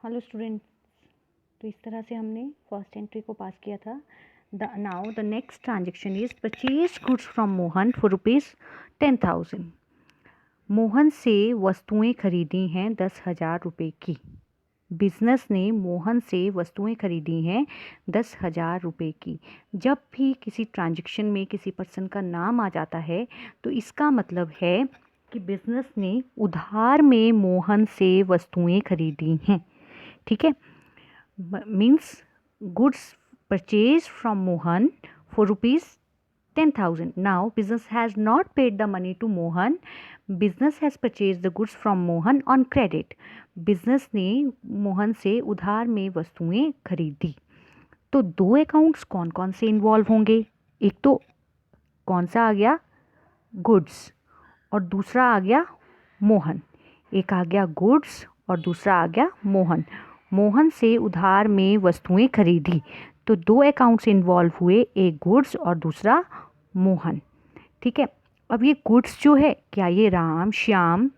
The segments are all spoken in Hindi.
Hello student. तो इस तरह से हमने फर्स्ट एंट्री को पास किया था। Now the next transaction is purchase goods from Mohan for ₹10,000। Mohan से वस्तुएं खरीदी हैं 10,000 रुपये की। बिजनेस ने मोहन से वस्तुएं खरीदी हैं 10,000 रुपये की। जब भी किसी ट्रांजेक्शन में किसी पर्सन का नाम आ जाता है तो इसका मतलब है कि बिजनेस ने उधार में मोहन से वस्तुएं खरीदी हैं। ठीक है, means goods purchased from Mohan for ₹10,000. Now business has not paid the money to Mohan. Business has purchased the goods from Mohan on credit. Business ने मोहन से उधार में वस्तुएं खरीदी। तो दो अकाउंट्स कौन कौन से इन्वॉल्व होंगे? एक तो कौन सा आ गया, गुड्स, और दूसरा आ गया मोहन। एक आ गया गुड्स और दूसरा आ गया मोहन। मोहन से उधार में वस्तुएं खरीदी, तो दो अकाउंट्स इन्वॉल्व हुए, एक गुड्स और दूसरा मोहन। ठीक है, अब ये गुड्स जो है, क्या ये राम, श्याम,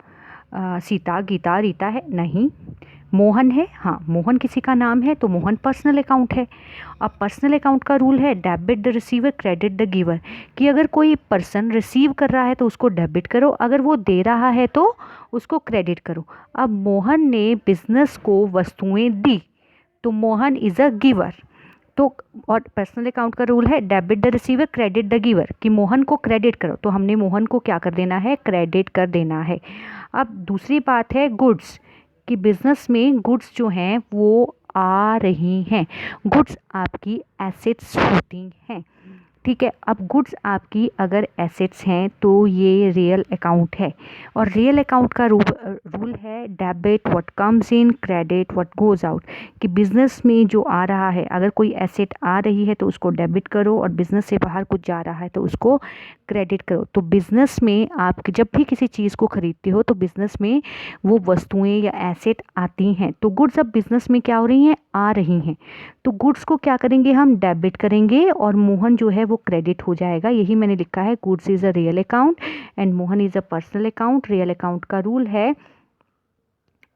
सीता, गीता, रीता है? नहीं, मोहन है। हाँ, मोहन किसी का नाम है तो मोहन पर्सनल अकाउंट है। अब पर्सनल अकाउंट का रूल है debit the receiver credit the giver, कि अगर कोई पर्सन रिसीव कर रहा है तो उसको डेबिट करो, अगर वो दे रहा है तो उसको क्रेडिट करो। अब मोहन ने बिजनेस को वस्तुएं दी तो मोहन इज़ अ गिवर। तो और पर्सनल अकाउंट का रूल है debit the receiver credit the giver, कि मोहन को क्रेडिट करो, तो हमने मोहन को क्या कर देना है? क्रेडिट कर देना है। अब दूसरी बात है गुड्स, कि बिजनेस में गुड्स जो हैं वो आ रही हैं। गुड्स आपकी एसेट्स होती हैं। ठीक है, अब गुड्स आपकी अगर एसेट्स हैं तो ये रियल अकाउंट है, और रियल अकाउंट का रूल है debit what comes in credit what goes out, कि बिजनेस में जो आ रहा है, अगर कोई एसेट आ रही है तो उसको डेबिट करो, और बिजनेस से बाहर कुछ जा रहा है तो उसको क्रेडिट करो। तो बिजनेस में आप जब भी किसी चीज़ को खरीदते हो तो बिजनेस में वो वस्तुएं या एसेट आती हैं। तो गुड्स अब बिजनेस में क्या हो रही हैं? आ रही हैं। तो गुड्स को क्या करेंगे? हम डेबिट करेंगे और मोहन जो है वो क्रेडिट हो जाएगा। यही मैंने लिखा है, goods is a real account and Mohan is a personal account. Real account का रूल है,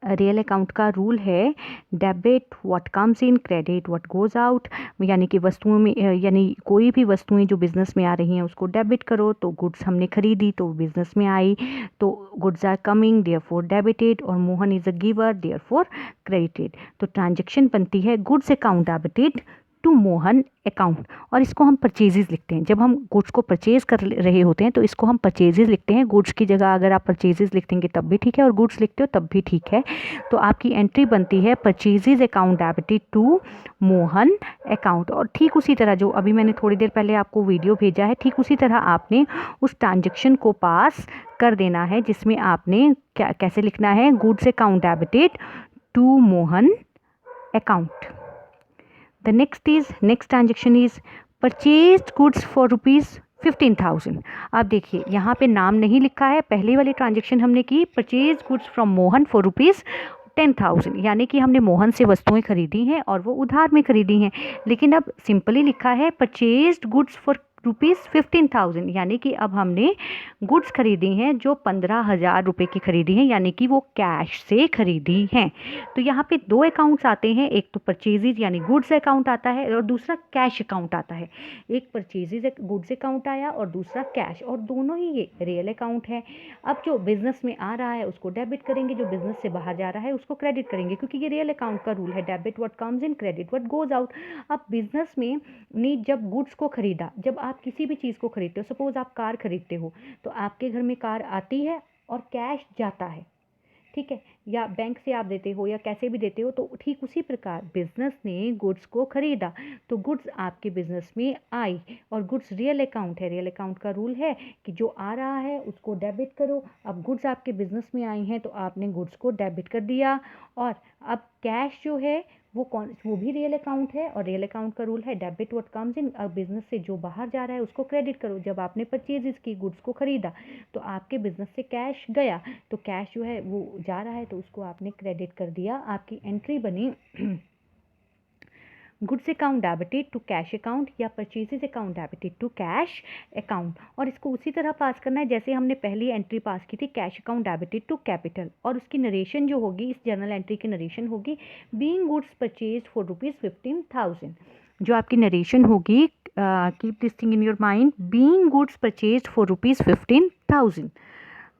रियल अकाउंट का रूल है debit what comes in credit what goes out, यानी कि वस्तुओं में यानी कोई भी वस्तुएं जो बिजनेस में आ रही हैं उसको डेबिट करो। तो गुड्स हमने खरीदी तो बिजनेस में आई, तो goods are coming therefore debited, और Mohan is a giver therefore credited. तो ट्रांजेक्शन बनती है goods account debited to Mohan account, और इसको हम परचेजेज लिखते हैं। जब हम गुड्स को परचेज कर रहे होते हैं तो इसको हम परचेजेज लिखते हैं। गुड्स की जगह अगर आप परचेजेज लिख देंगे तब भी ठीक है, और गुड्स लिखते हो तब भी ठीक है। तो आपकी एंट्री बनती है purchases account debited to Mohan account. और ठीक उसी तरह जो अभी मैंने थोड़ी देर पहले आपको वीडियो भेजा है, ठीक उसी तरह आपने उस ट्रांजेक्शन को पास कर देना है, जिसमें आपने क्या कैसे लिखना है? Goods account debited to Mohan account. The next transaction is purchased goods for ₹15,000। अब देखिए यहाँ पे नाम नहीं लिखा है। पहले वाली ट्रांजेक्शन हमने की purchase goods from Mohan for ₹10,000, यानी कि हमने मोहन से वस्तुएं खरीदी हैं और वो उधार में खरीदी हैं। लेकिन अब सिंपली लिखा है परचेज्ड गुड्स फॉर ₹15,000, यानी कि अब हमने गुड्स खरीदी हैं जो 15,000 रुपये की खरीदी हैं, यानी कि वो कैश से खरीदी हैं। तो यहाँ पे दो अकाउंट्स आते हैं, एक तो परचेजेज यानी गुड्स अकाउंट आता है और दूसरा कैश अकाउंट आता है। एक परचेजेज गुड्स अकाउंट आया और दूसरा कैश, और दोनों ही ये रियल अकाउंट है। अब जो बिजनेस में आ रहा है उसको डेबिट करेंगे, जो बिजनेस से बाहर जा रहा है उसको क्रेडिट करेंगे, क्योंकि ये रियल अकाउंट का रूल है debit what comes in credit what goes out. अब बिजनेस में ने जब गुड्स को खरीदा, जब आप किसी भी चीज़ को खरीदते हो, सपोज आप कार खरीदते हो तो आपके घर में कार आती है और कैश जाता है, ठीक है, या बैंक से आप देते हो या कैसे भी देते हो। तो ठीक उसी प्रकार बिजनेस ने गुड्स को खरीदा तो गुड्स आपके बिजनेस में आई, और गुड्स रियल अकाउंट है। रियल अकाउंट का रूल है कि जो आ रहा है उसको डेबिट करो। अब गुड्स आपके बिजनेस में आई हैं तो आपने गुड्स को डेबिट कर दिया, और अब कैश जो है वो भी रियल अकाउंट है, और रियल अकाउंट का रूल है डेबिट व्हाट कम्स इन। अब बिजनेस से जो बाहर जा रहा है उसको क्रेडिट करो। जब आपने परचेजेस की, गुड्स को खरीदा, तो आपके बिजनेस से कैश गया, तो कैश जो है वो जा रहा है तो उसको आपने क्रेडिट कर दिया। आपकी एंट्री बनी goods account debited to cash account या purchases account debited to cash account. और इसको उसी तरह पास करना है जैसे हमने पहली एंट्री पास की थी, cash account debited to capital. और उसकी नरेशन जो होगी, इस जर्नल एंट्री की नरेशन होगी बीइंग गुड्स परचेज फॉर ₹15,000। जो आपकी नरेशन होगी, keep this thing in your mind, being goods purchase for ₹15,000।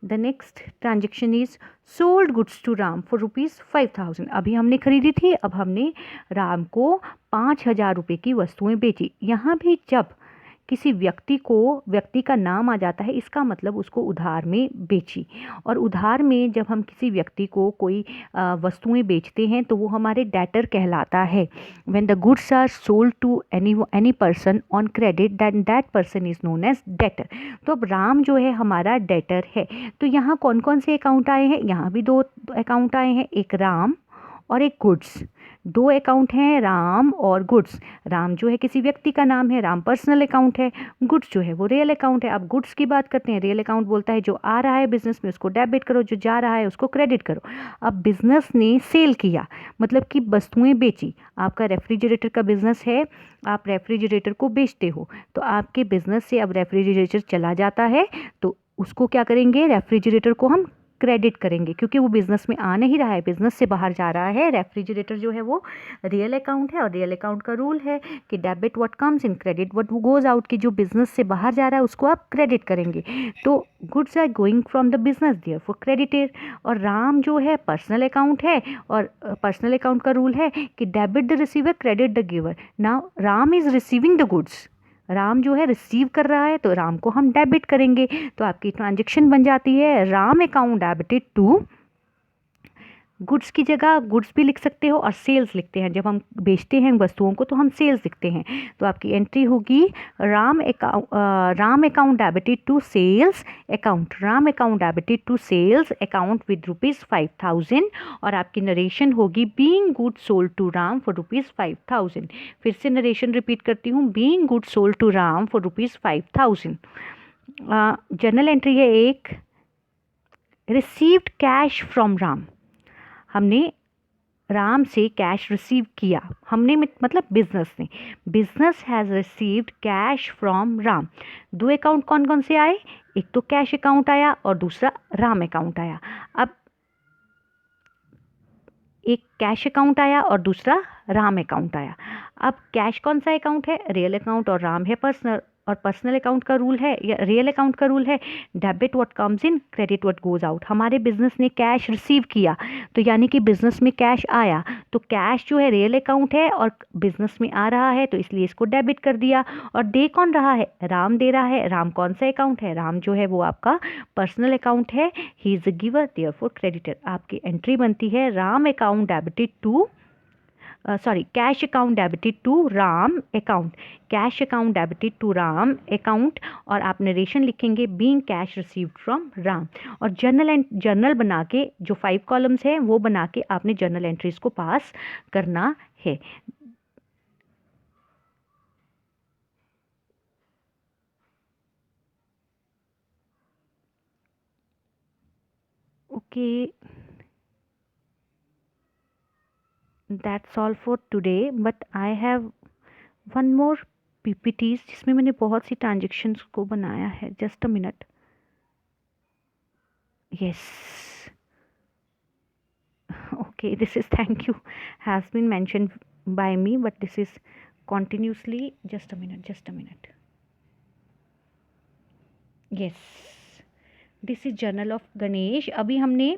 The next transaction is sold goods to Ram for ₹5,000। अभी हमने खरीदी थी, अब हमने राम को 5,000 रुपये की वस्तुएं बेची। यहाँ भी जब किसी व्यक्ति का नाम आ जाता है, इसका मतलब उसको उधार में बेची। और उधार में जब हम किसी व्यक्ति को कोई वस्तुएं बेचते हैं तो वो हमारे डेटर कहलाता है। When the goods are sold to any person on credit then that person is known as debtor. तो अब राम जो है हमारा डेटर है। तो यहाँ कौन कौन से अकाउंट आए हैं? यहाँ भी 2 अकाउंट आए हैं, एक राम और एक गुड्स। 2 अकाउंट हैं, राम और गुड्स। राम जो है किसी व्यक्ति का नाम है, राम पर्सनल अकाउंट है। गुड्स जो है वो रियल अकाउंट है। अब गुड्स की बात करते हैं। रियल अकाउंट बोलता है जो आ रहा है बिजनेस में उसको डेबिट करो, जो जा रहा है उसको क्रेडिट करो। अब बिजनेस ने सेल किया, मतलब कि वस्तुएं बेची। आपका रेफ्रिजरेटर का बिजनेस है, आप रेफ्रिजरेटर को बेचते हो, तो आपके बिजनेस से अब रेफ्रिजरेटर चला जाता है तो उसको क्या करेंगे? रेफ्रिजरेटर को हम क्रेडिट करेंगे, क्योंकि वो बिजनेस में आ नहीं रहा है, बिजनेस से बाहर जा रहा है। रेफ्रिजरेटर जो है वो रियल अकाउंट है और रियल अकाउंट का रूल है कि debit what comes in, credit what goes out, कि जो बिजनेस से बाहर जा रहा है उसको आप क्रेडिट करेंगे। तो goods are going from the business therefore credited. और राम जो है पर्सनल अकाउंट है और पर्सनल अकाउंट का रूल है कि debit the receiver credit the giver. Now Ram is receiving the goods, Ram जो है रिसीव कर रहा है तो राम को हम डेबिट करेंगे। तो आपकी ट्रांजैक्शन बन जाती है Ram account debited to, goods की जगह गुड्स भी लिख सकते हो और सेल्स लिखते हैं। जब हम बेचते हैं वस्तुओं को तो हम सेल्स लिखते हैं। तो आपकी एंट्री होगी Ram account debited to sales account, Ram account debited to sales account with ₹5,000। और आपकी नरेशन होगी being goods sold to Ram for ₹5,000। फिर से नरेशन रिपीट करती हूँ, being goods sold to Ram for ₹5,000। Journal entry है एक, रिसीव्ड कैश फ्रॉम राम। हमने राम से कैश रिसीव किया, हमने मतलब बिजनेस ने, business has received cash from Ram. 2 account कौन कौन से आए? एक तो कैश अकाउंट आया और दूसरा राम अकाउंट आया। अब एक कैश अकाउंट आया और दूसरा राम अकाउंट आया। अब कैश कौन सा अकाउंट है? रियल अकाउंट, और राम है पर्सनल। और पर्सनल अकाउंट का रूल है या रियल अकाउंट का रूल है debit what comes in, credit what goes out. हमारे बिजनेस ने कैश रिसीव किया तो यानी कि बिजनेस में कैश आया, तो कैश जो है रियल अकाउंट है और बिजनेस में आ रहा है तो इसलिए इसको डेबिट कर दिया। और दे कौन रहा है? राम दे रहा है। राम कौन सा अकाउंट है? राम जो है वो आपका पर्सनल अकाउंट है, he is a giver therefore creditor. आपकी एंट्री बनती है Ram account debited to cash account debited to Ram account, cash account debited to Ram account. और आप नरेशन लिखेंगे being cash received from Ram. और जर्नल बना के जो 5 कॉलम्स हैं वो बना के आपने जर्नल एंट्रीज को पास करना है। Okay, that's all for today, but I have one more PPTs जिसमें मैंने बहुत सी ट्रांजेक्शन्स को बनाया है। Just a minute. Yes, okay, this is thank you has been mentioned by me, but this is continuously, just a minute. Yes, this is journal of Ganesh। अभी हमने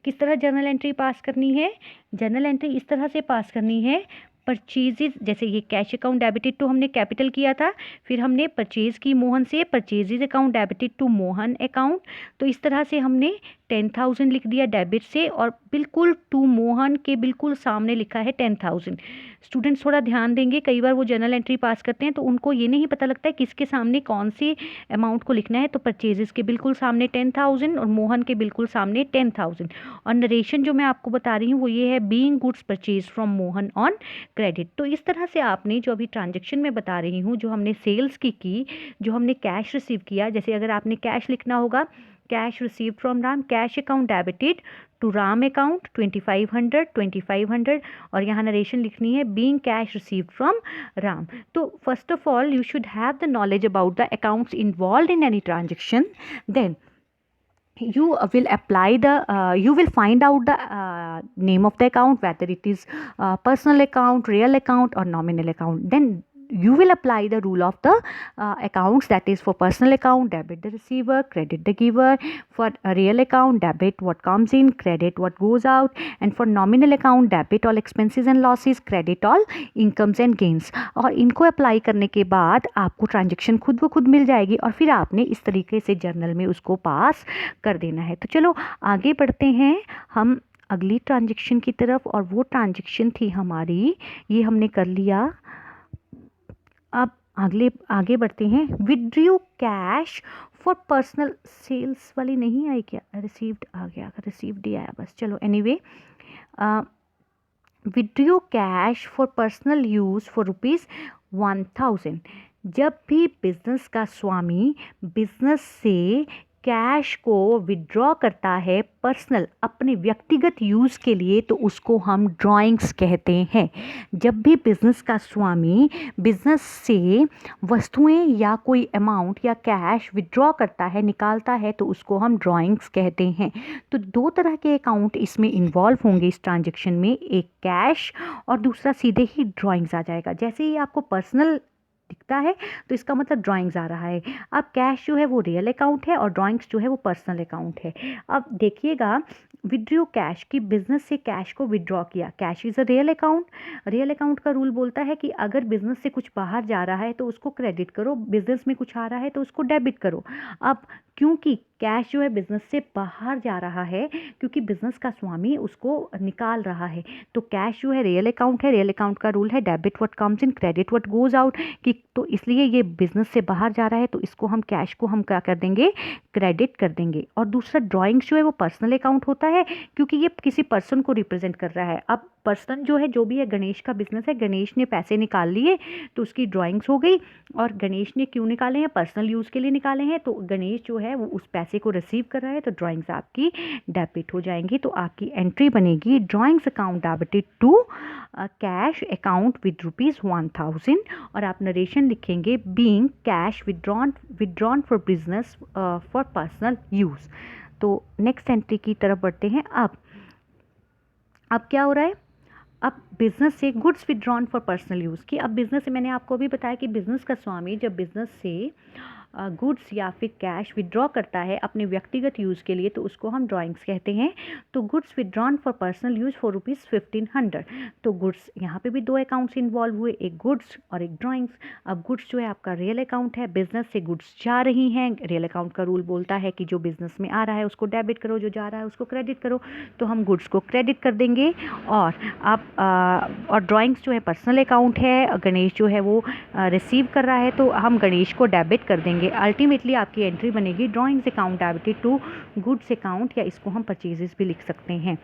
किस तरह जर्नल एंट्री पास करनी है? जर्नल एंट्री इस तरह से पास करनी है, परचेजेज, जैसे ये कैश अकाउंट डेबिटेड टू हमने कैपिटल किया था, फिर हमने परचेज की मोहन से, purchases account debited to Mohan account. तो इस तरह से हमने 10,000 लिख दिया डेबिट से और बिल्कुल टू मोहन के बिल्कुल सामने लिखा है 10,000। स्टूडेंट्स थोड़ा ध्यान देंगे, कई बार वो जर्नल एंट्री पास करते हैं तो उनको ये नहीं पता लगता है किसके सामने कौन सी अमाउंट को लिखना है। तो परचेजेस के बिल्कुल सामने 10,000 और मोहन के बिल्कुल सामने 10,000। और नरेशन जो मैं आपको बता रही हूँ वो ये है being goods purchase from Mohan on credit. तो इस तरह से आपने जो अभी ट्रांजेक्शन में बता रही हूँ, जो हमने सेल्स की, जो हमने कैश रिसीव किया, जैसे अगर आपने कैश लिखना होगा, cash received from Ram, cash account debited to Ram account 2500 और यहाँ नरेशन लिखनी है being cash received from Ram. तो first of all you should have the knowledge about the accounts involved in any transaction. Then you will apply the you will find out the name of the account, whether it is personal account, real account or nominal account. Then you will apply the rule of the accounts, that is for personal account debit the receiver, credit the giver. For a real account debit what comes in, credit what goes out. And for nominal account debit all expenses and losses, credit all incomes and gains. और इनको अप्लाई करने के बाद आपको ट्रांजेक्शन खुद ब खुद मिल जाएगी और फिर आपने इस तरीके से जर्नल में उसको पास कर देना है. तो चलो आगे बढ़ते हैं हम अगली ट्रांजेक्शन की तरफ, और वो ट्रांजेक्शन थी हमारी, ये हमने कर लिया. अब आगे बढ़ते हैं. Withdraw cash for personal sales वाली नहीं आई क्या? रिसीव्ड आ गया, रिसीव्ड ही आया बस. चलो anyway, withdraw cash for personal use for ₹1000. जब भी बिजनेस का स्वामी बिजनेस से कैश को विड्रॉ करता है पर्सनल अपने व्यक्तिगत यूज़ के लिए, तो उसको हम ड्राइंग्स कहते हैं. जब भी बिजनेस का स्वामी बिजनेस से वस्तुएं या कोई अमाउंट या कैश विड्रॉ करता है, निकालता है, तो उसको हम ड्राइंग्स कहते हैं. तो दो तरह के अकाउंट इसमें इन्वॉल्व होंगे इस ट्रांजेक्शन में, एक कैश और दूसरा सीधे ही ड्राइंग्स आ जाएगा. जैसे ही आपको पर्सनल दिखता है तो इसका मतलब ड्राइंग्स आ रहा है. अब कैश जो है वो रियल अकाउंट है और ड्राइंग्स जो है वो पर्सनल अकाउंट है. अब देखिएगा, विड्रॉ कैश की बिजनेस से कैश को विड्रॉ किया, cash is a real account. Real account का रूल बोलता है कि अगर बिजनेस से कुछ बाहर जा रहा है तो उसको क्रेडिट करो, बिजनेस में कुछ आ रहा है तो उसको डेबिट करो. अब क्योंकि कैश जो है बिजनेस से बाहर जा रहा है, क्योंकि बिजनेस का स्वामी उसको निकाल रहा है, तो कैश जो है रियल अकाउंट है. रियल अकाउंट का रूल है debit what comes in, credit what goes out. कि तो इसलिए ये बिजनेस से बाहर जा रहा है तो इसको हम कैश को हम क्या कर देंगे, क्रेडिट कर देंगे. और दूसरा ड्राइंग्स जो है वो पर्सनल अकाउंट होता है, क्योंकि ये किसी पर्सन को रिप्रेजेंट कर रहा है. अब पर्सन जो है, जो भी है, गणेश का बिजनेस है, गणेश ने पैसे निकाल लिए तो उसकी ड्राइंग्स हो गई. और गणेश ने क्यों निकाले हैं? पर्सनल यूज़ के लिए निकाले हैं. तो गणेश जो है वो उस पैसे को रिसीव कर रहा है, तो ड्राइंग्स आपकी डेबिट हो जाएंगी. तो आपकी एंट्री बनेगी drawings account debited to cash account with ₹1000. और आप नरेशन लिखेंगे being cash withdrawn for business for personal use. तो नेक्स्ट एंट्री की तरफ बढ़ते हैं. अब क्या हो रहा है? अब बिजनेस से goods withdrawn for personal use की. अब बिजनेस से मैंने आपको भी बताया कि बिजनेस का स्वामी जब बिजनेस से गुड्स या फिर कैश विड्रॉ करता है अपने व्यक्तिगत यूज़ के लिए, तो उसको हम ड्राइंग्स कहते हैं. तो goods withdrawn for personal use for ₹1500. तो गुड्स, यहाँ पे भी दो अकाउंट्स इन्वॉल्व हुए, एक गुड्स और एक ड्राइंग्स. अब गुड्स जो है आपका रियल अकाउंट है, बिजनेस से गुड्स जा रही हैं. रियल अकाउंट का रूल बोलता है कि जो बिजनेस में आ रहा है उसको डेबिट करो, जो जा रहा है उसको क्रेडिट करो. तो हम गुड्स को क्रेडिट कर देंगे. और और ड्राइंग्स जो है पर्सनल अकाउंट है, गणेश जो है वो रिसीव कर रहा है, तो हम गणेश को डेबिट कर देंगे. अल्टीमेटली आपकी एंट्री बनेगी drawings account debited to goods account, या इसको हम परचेजेस भी लिख सकते हैं.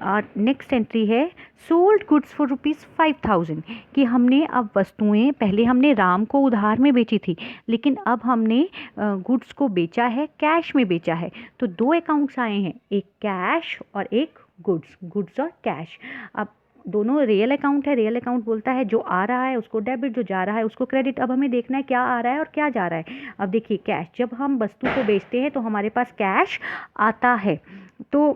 और नेक्स्ट एंट्री है सोल्ड गुड्स फॉर ₹5000. कि हमने अब वस्तुएं, पहले हमने राम को उधार में बेची थी, लेकिन अब हमने गुड्स को बेचा है, कैश में बेचा है. तो दो अकाउंट्स आए हैं, एक कैश और एक गुड्स और कैश. अब दोनों रियल अकाउंट है. रियल अकाउंट बोलता है जो आ रहा है उसको डेबिट, जो जा रहा है उसको क्रेडिट. अब हमें देखना है क्या आ रहा है और क्या जा रहा है. अब देखिए, कैश, जब हम वस्तु को बेचते हैं तो हमारे पास कैश आता है, तो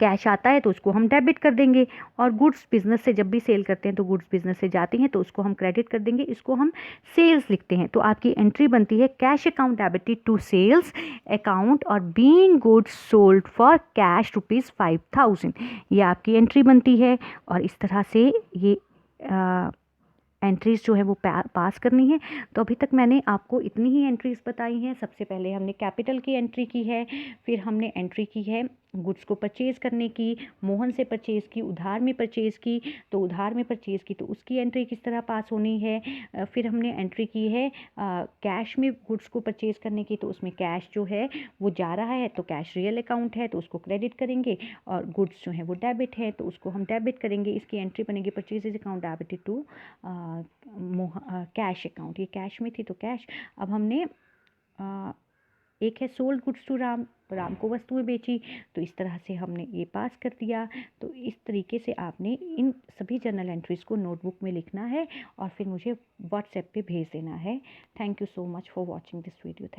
कैश आता है तो उसको हम डेबिट कर देंगे. और गुड्स, बिजनेस से जब भी सेल करते हैं तो गुड्स बिजनेस से जाती हैं तो उसको हम क्रेडिट कर देंगे, इसको हम सेल्स लिखते हैं. तो आपकी एंट्री बनती है cash account debited to sales account और being goods sold for cash ₹5000. ये आपकी एंट्री बनती है. और इस तरह से ये एंट्रीज़ जो है वो पास करनी है. तो अभी तक मैंने आपको इतनी ही एंट्रीज़ बताई हैं. सबसे पहले हमने कैपिटल की एंट्री की है, फिर हमने एंट्री की है गुड्स को परचेज़ करने की, मोहन से परचेज़ की, उधार में परचेज़ की, तो उधार में परचेज़ की तो उसकी एंट्री किस तरह पास होनी है. फिर हमने एंट्री की है कैश में गुड्स को परचेज़ करने की, तो उसमें कैश जो है वो जा रहा है, तो कैश रियल अकाउंट है तो उसको क्रेडिट करेंगे. और गुड्स जो है वो डेबिट है तो उसको हम डेबिट करेंगे. इसकी एंट्री बनेगी purchases account debited to cash account. ये कैश में थी तो कैश. अब हमने एक है sold goods to Ram, Ram को वस्तुएं बेची, तो इस तरह से हमने ये पास कर दिया। तो इस तरीके से आपने इन सभी जर्नल एंट्रीज़ को नोटबुक में लिखना है और फिर मुझे व्हाट्सएप पे भेज देना है। Thank you so much for watching this video.